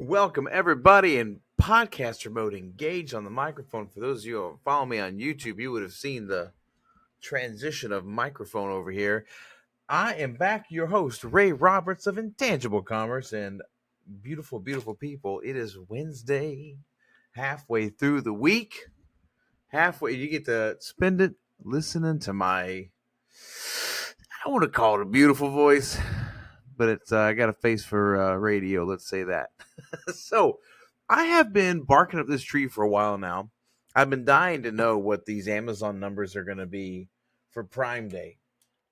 Welcome, everybody, in podcaster mode. Engage on the microphone. For those of you who follow me on YouTube, you would have seen the transition of microphone over here. I am back, your host, Ray Roberts of Intangible Commerce. And beautiful, beautiful people, it is Wednesday, halfway through the week. Halfway, you get to spend it listening to my, I don't want to call it a beautiful voice, but it's I got a face for radio, let's say that. So I have been barking up this tree for a while now. I've been dying to know what these Amazon numbers are going to be for Prime Day.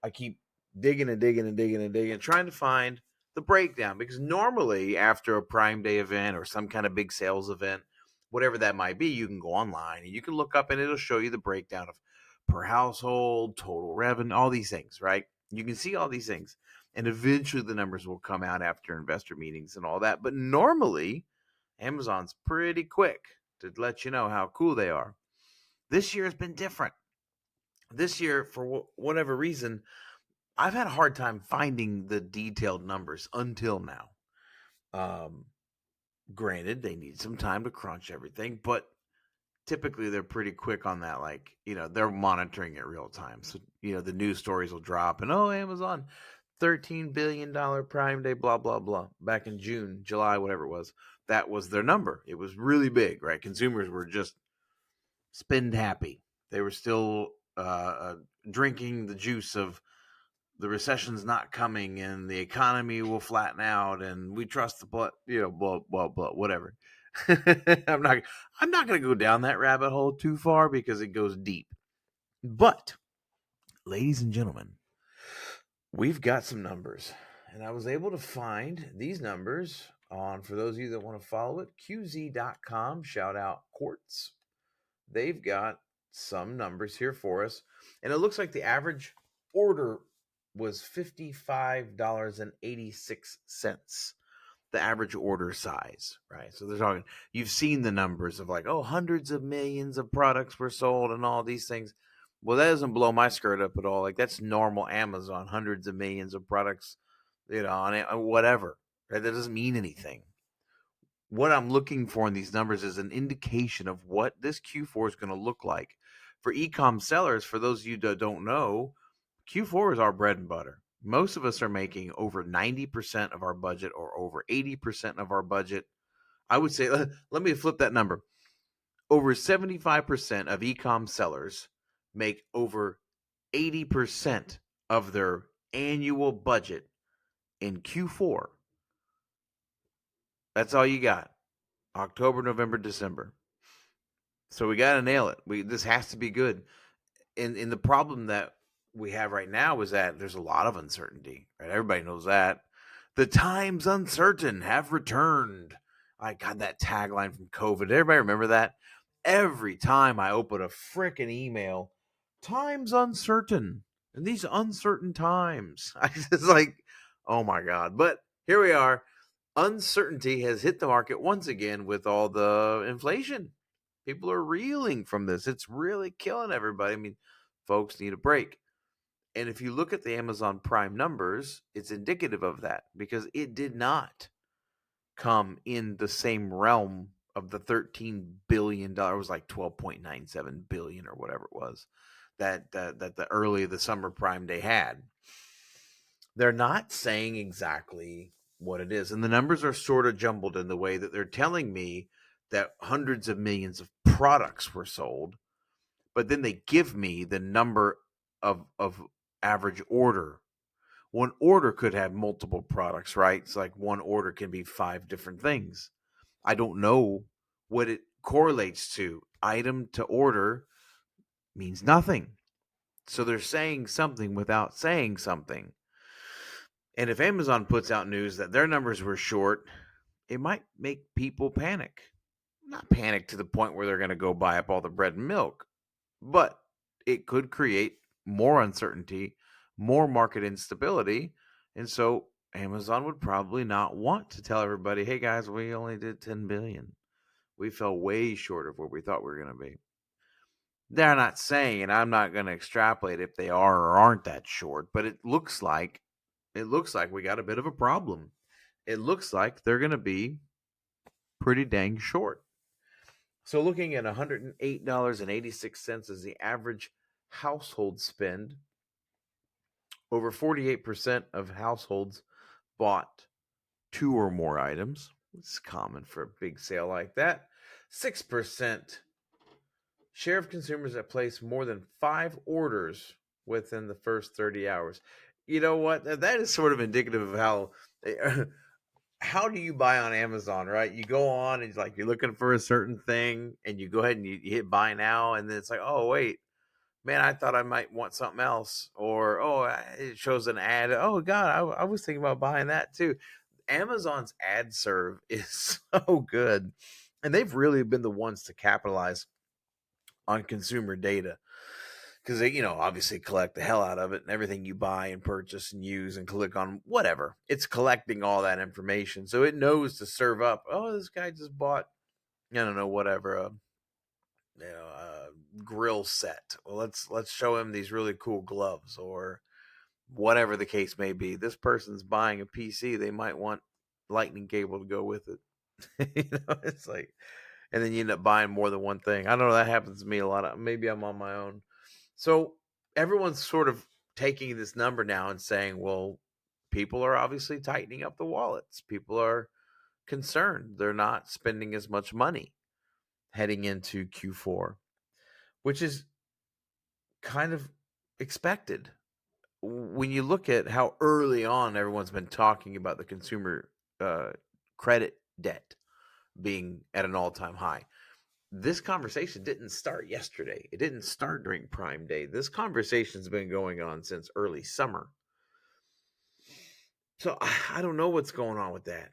I keep digging and digging and digging and digging, trying to find the breakdown, because normally after a Prime Day event or some kind of big sales event, whatever that might be, you can go online and you can look up and it'll show you the breakdown of per household, total revenue, all these things, right? You can see all these things. And eventually the numbers will come out after investor meetings and all that. But normally, Amazon's pretty quick to let you know how cool they are. This year has been different. This year, for whatever reason, I've had a hard time finding the detailed numbers until now. Um, Granted, they need some time to crunch everything, but typically they're pretty quick on that. Like, they're monitoring it real time. So, the news stories will drop and, Amazon, $13 billion Prime Day, blah, blah, blah. Back in June, July, whatever it was. That was their number. It was really big, right? Consumers were just spend happy. They were still drinking the juice of the recession's not coming and the economy will flatten out and we trust the blah, blah, blah, blah, whatever. I'm not going to go down that rabbit hole too far because it goes deep. But, ladies and gentlemen, we've got some numbers, and I was able to find these numbers on, for those of you that want to follow it, qz.com. Shout out Quartz. They've got some numbers here for us, and it looks like the average order was $55.86. The average order size, right? So they're talking, you've seen the numbers of like, hundreds of millions of products were sold and all these things. Well, that doesn't blow my skirt up at all. Like, that's normal Amazon, hundreds of millions of products, on it, whatever. Right? That doesn't mean anything. What I'm looking for in these numbers is an indication of what this Q4 is going to look like. For e-com sellers, for those of you that don't know, Q4 is our bread and butter. Most of us are making over 90% of our budget or over 80% of our budget. I would say, let me flip that number. Over 75% of e-com sellers make over 80% of their annual budget in Q4. That's all you got. October, November, December. So we got to nail it. This has to be good. And the problem that we have right now is that there's a lot of uncertainty, right? Everybody knows that. The times uncertain have returned. I got that tagline from COVID. Everybody remember that? Every time I open a freaking email, times uncertain. And these uncertain times. I just like, oh my God. But here we are. Uncertainty has hit the market once again with all the inflation. People are reeling from this. It's really killing everybody. I mean, folks need a break. And if you look at the Amazon Prime numbers, it's indicative of that, because it did not come in the same realm of the $13 billion. It was like $12.97 billion or whatever it was that the summer Prime Day had. They're not saying exactly what it is. And the numbers are sort of jumbled in the way that they're telling me that hundreds of millions of products were sold, but then they give me the number of average order. One order could have multiple products, right? It's like one order can be 5 different things. I don't know what it correlates to. Item to order means nothing. So they're saying something without saying something. And if Amazon puts out news that their numbers were short, it might make people panic. Not panic to the point where they're going to go buy up all the bread and milk, but it could create more uncertainty, more market instability. And so Amazon would probably not want to tell everybody, hey guys, we only did 10 billion. We fell way short of where we thought we were going to be. They're not saying, and I'm not going to extrapolate if they are or aren't that short, but it looks like we got a bit of a problem. It looks like they're going to be pretty dang short. So looking at $108.86 as the average household spend, over 48% of households bought two or more items. It's common for a big sale like that. 6% share of consumers that place more than 5 orders within the first 30 hours. You know what? That is sort of indicative of how do you buy on Amazon, right? You go on and like you're looking for a certain thing and you go ahead and you hit buy now, and then it's like, oh wait, man, I thought I might want something else. Or oh, it shows an ad. Oh god, I was thinking about buying that too. Amazon's ad serve is so good, and they've really been the ones to capitalize on consumer data, because they, obviously collect the hell out of it, and everything you buy and purchase and use and click on, whatever, it's collecting all that information, so it knows to serve up. Oh, this guy just bought, I don't know, whatever, a grill set. Well, let's show him these really cool gloves, or whatever the case may be. This person's buying a PC. They might want lightning cable to go with it. It's like, and then you end up buying more than one thing. I don't know. That happens to me a lot. Maybe I'm on my own. So everyone's sort of taking this number now and saying, well, people are obviously tightening up the wallets. People are concerned. They're not spending as much money heading into Q4, which is kind of expected when you look at how early on everyone's been talking about the consumer uh, credit debt being at an all-time high. This conversation didn't start yesterday. It didn't start during Prime Day. This conversation's been going on since early summer. So I don't know what's going on with that.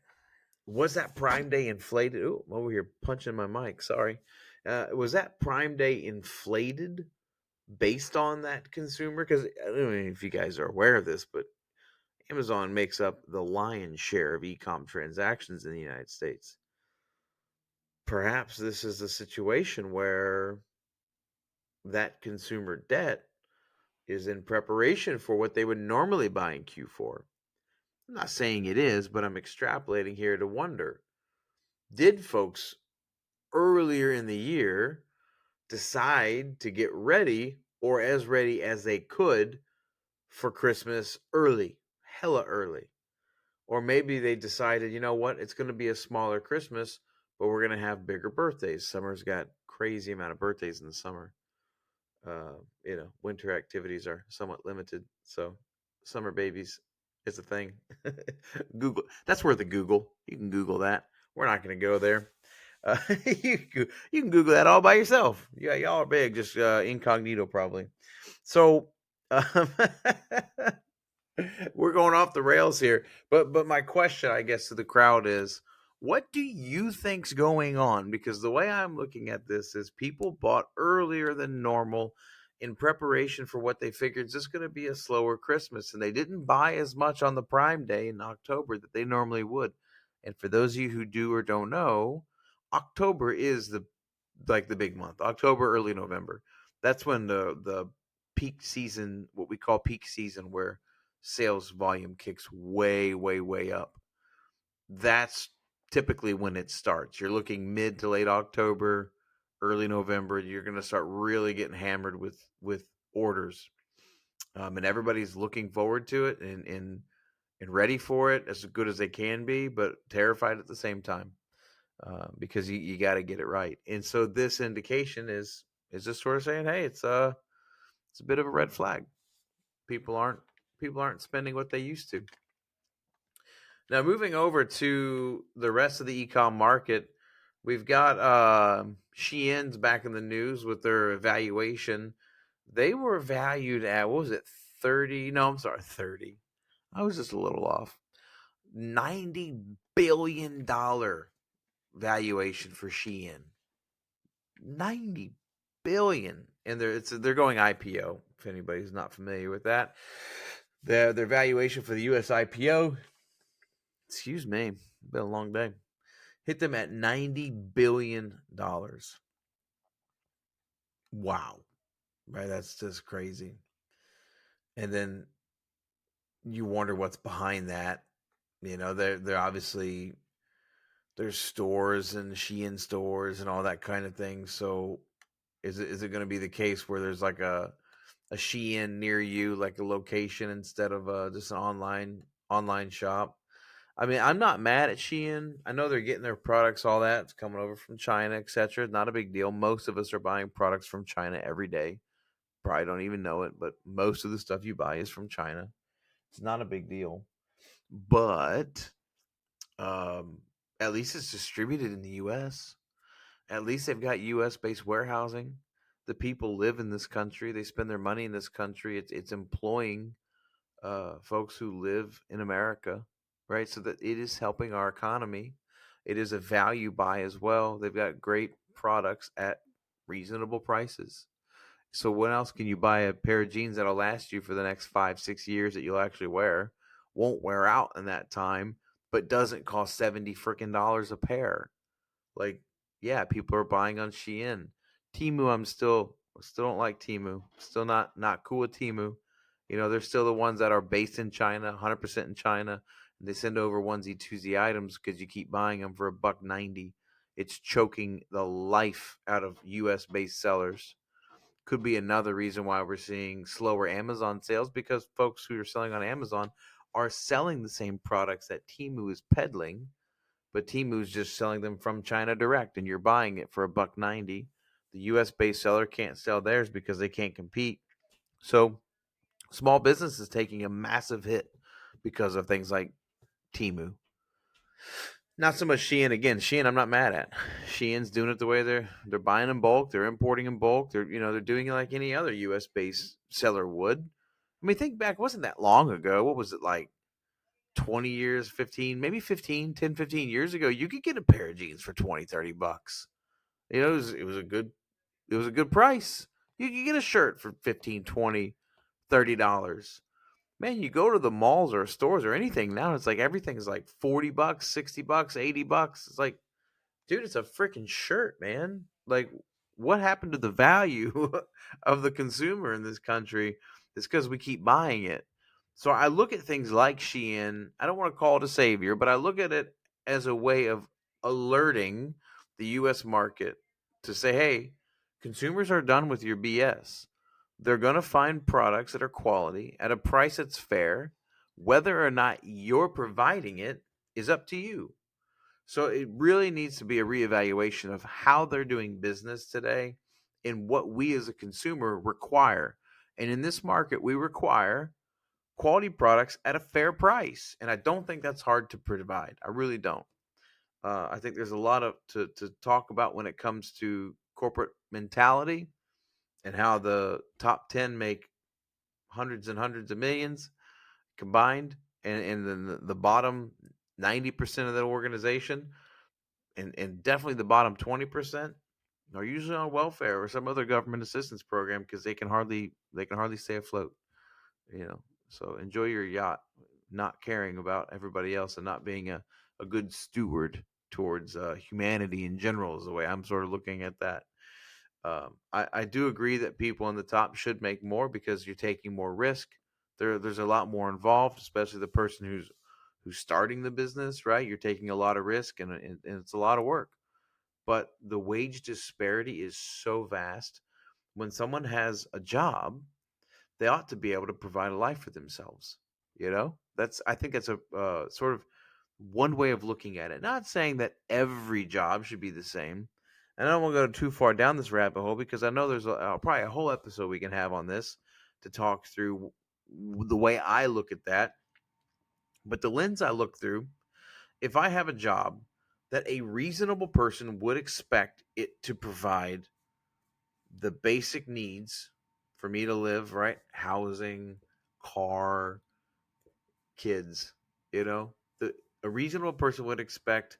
Was that Prime Day inflated? Oh, I'm over here punching my mic. Sorry. Was that Prime Day inflated based on that consumer? Because I don't know if you guys are aware of this, but Amazon makes up the lion's share of e-com transactions in the United States. Perhaps this is a situation where that consumer debt is in preparation for what they would normally buy in Q4. I'm not saying it is, but I'm extrapolating here to wonder, did folks earlier in the year decide to get ready, or as ready as they could, for Christmas early, hella early? Or maybe they decided, you know what, it's going to be a smaller Christmas, but we're going to have bigger birthdays. Summer's got crazy amount of birthdays in the summer. Winter activities are somewhat limited, so summer babies is a thing. Google, that's worth a Google. You can Google that. We're not going to go there. You can Google that all by yourself. Yeah, y'all are big, just incognito probably. So um, we're going off the rails here. But my question, I guess, to the crowd is, what do you think's going on? Because the way I'm looking at this is people bought earlier than normal in preparation for what they figured is just going to be a slower Christmas, and they didn't buy as much on the Prime Day in October that they normally would. And for those of you who do or don't know, October is the big month. October, early November. That's when the peak season, what we call peak season, where sales volume kicks way, way, way up. That's typically when it starts. You're looking mid to late October, early November. You're going to start really getting hammered with orders, and everybody's looking forward to it and ready for it as good as they can be, but terrified at the same time, because you got to get it right. And so this indication is just sort of saying, hey, it's a bit of a red flag. People aren't spending what they used to. Now, moving over to the rest of the ecom market, we've got Shein's back in the news with their evaluation. They were valued at, what was it, 30? No, I'm sorry, 30. I was just a little off. $90 billion valuation for Shein. 90 billion, and they're going IPO. If anybody's not familiar with that, their valuation for the U.S. IPO, excuse me, been a long day, hit them at $90 billion. Wow, right? That's just crazy. And then you wonder what's behind that. They're obviously there's stores and Shein stores and all that kind of thing. So is it going to be the case where there's like a Shein near you, like a location instead of just an online shop? I mean, I'm not mad at Shein. I know they're getting their products, all that. It's coming over from China, etc. Not a big deal. Most of us are buying products from China every day. Probably don't even know it, but most of the stuff you buy is from China. It's not a big deal. But um, at least it's distributed in the U.S. At least they've got U.S. based warehousing. The people live in this country. They spend their money in this country. It's employing folks who live in America, right? So that it is helping our economy. It is a value buy as well. They've got great products at reasonable prices. So when else can you buy a pair of jeans that'll last you for the next 5, 6 years that you'll actually wear? Won't wear out in that time, but doesn't cost 70 freaking dollars a pair. Like, yeah, people are buying on Shein. Temu, still don't like Temu. Still not cool with Temu. You know, they're still the ones that are based in China, 100% in China. And they send over onesie twosie items because you keep buying them for $1.90. It's choking the life out of U.S. based sellers. Could be another reason why we're seeing slower Amazon sales, because folks who are selling on Amazon are selling the same products that Temu is peddling, but Temu's just selling them from China direct, and you're buying it for $1.90. The U.S. based seller can't sell theirs because they can't compete. So small business is taking a massive hit because of things like Temu. Not so much Shein. Again, Shein, I'm not mad at. Shein's doing it the way they're buying in bulk, they're importing in bulk. They're doing it like any other U.S. based seller would. I mean, think back, it wasn't that long ago. What was it like? 20 years, 15, maybe 15, 10, 15 years ago, you could get a pair of jeans for 20, $30. It was a good price. You could get a shirt for 15, 20, $30. Man, you go to the malls or stores or anything now, it's like everything's like $40, $60, $80. It's like, dude, it's a freaking shirt, man. Like, what happened to the value of the consumer in this country? It's because we keep buying it. So I look at things like Shein. I don't want to call it a savior, but I look at it as a way of alerting the U.S. market to say, hey, consumers are done with your BS. They're going to find products that are quality at a price that's fair. Whether or not you're providing it is up to you. So it really needs to be a reevaluation of how they're doing business today and what we as a consumer require. And in this market, we require quality products at a fair price. And I don't think that's hard to provide. I really don't. I think there's a lot to talk about when it comes to corporate mentality and how the top 10 make hundreds and hundreds of millions combined. And then the bottom 90% of the organization, and definitely the bottom 20% are usually on welfare or some other government assistance program because they can hardly stay afloat. You know, so enjoy your yacht, not caring about everybody else and not being a good steward towards humanity in general is the way I'm sort of looking at that. I do agree that people on the top should make more because you're taking more risk. There's a lot more involved, especially the person who's starting the business, right? You're taking a lot of risk, and it's a lot of work. But the wage disparity is so vast. When someone has a job, they ought to be able to provide a life for themselves. I think that's a sort of one way of looking at it. Not saying that every job should be the same. And I don't want to go too far down this rabbit hole because I know there's probably a whole episode we can have on this to talk through the way I look at that. But the lens I look through, if I have a job that a reasonable person would expect it to provide the basic needs for me to live, right? Housing, car, kids, you know, a reasonable person would expect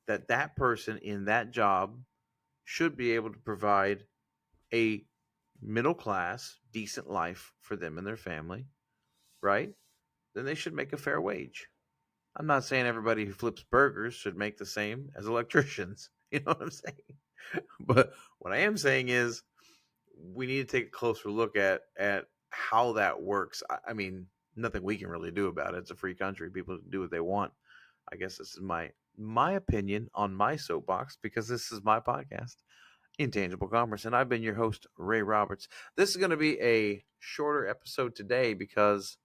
that person in that job should be able to provide a middle class, decent life for them and their family, right? Then they should make a fair wage. I'm not saying everybody who flips burgers should make the same as electricians. You know what I'm saying? But what I am saying is we need to take a closer look at how that works. I mean, nothing we can really do about it. It's a free country. People do what they want. I guess this is my opinion on my soapbox because this is my podcast, Intangible Commerce, and I've been your host, Ray Roberts. This is going to be a shorter episode today because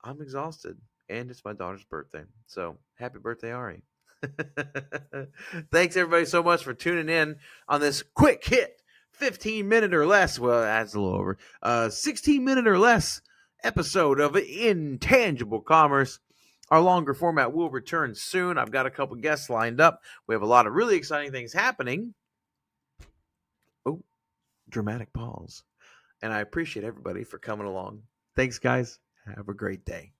I'm exhausted and it's my daughter's birthday. So happy birthday, Ari. Thanks everybody so much for tuning in on this quick hit 15-minute or less. Well, that's a little over 16-minute or less episode of Intangible Commerce. Our longer format will return soon. I've got a couple guests lined up. We have a lot of really exciting things happening. Oh, dramatic pause. And I appreciate everybody for coming along. Thanks, guys. Have a great day.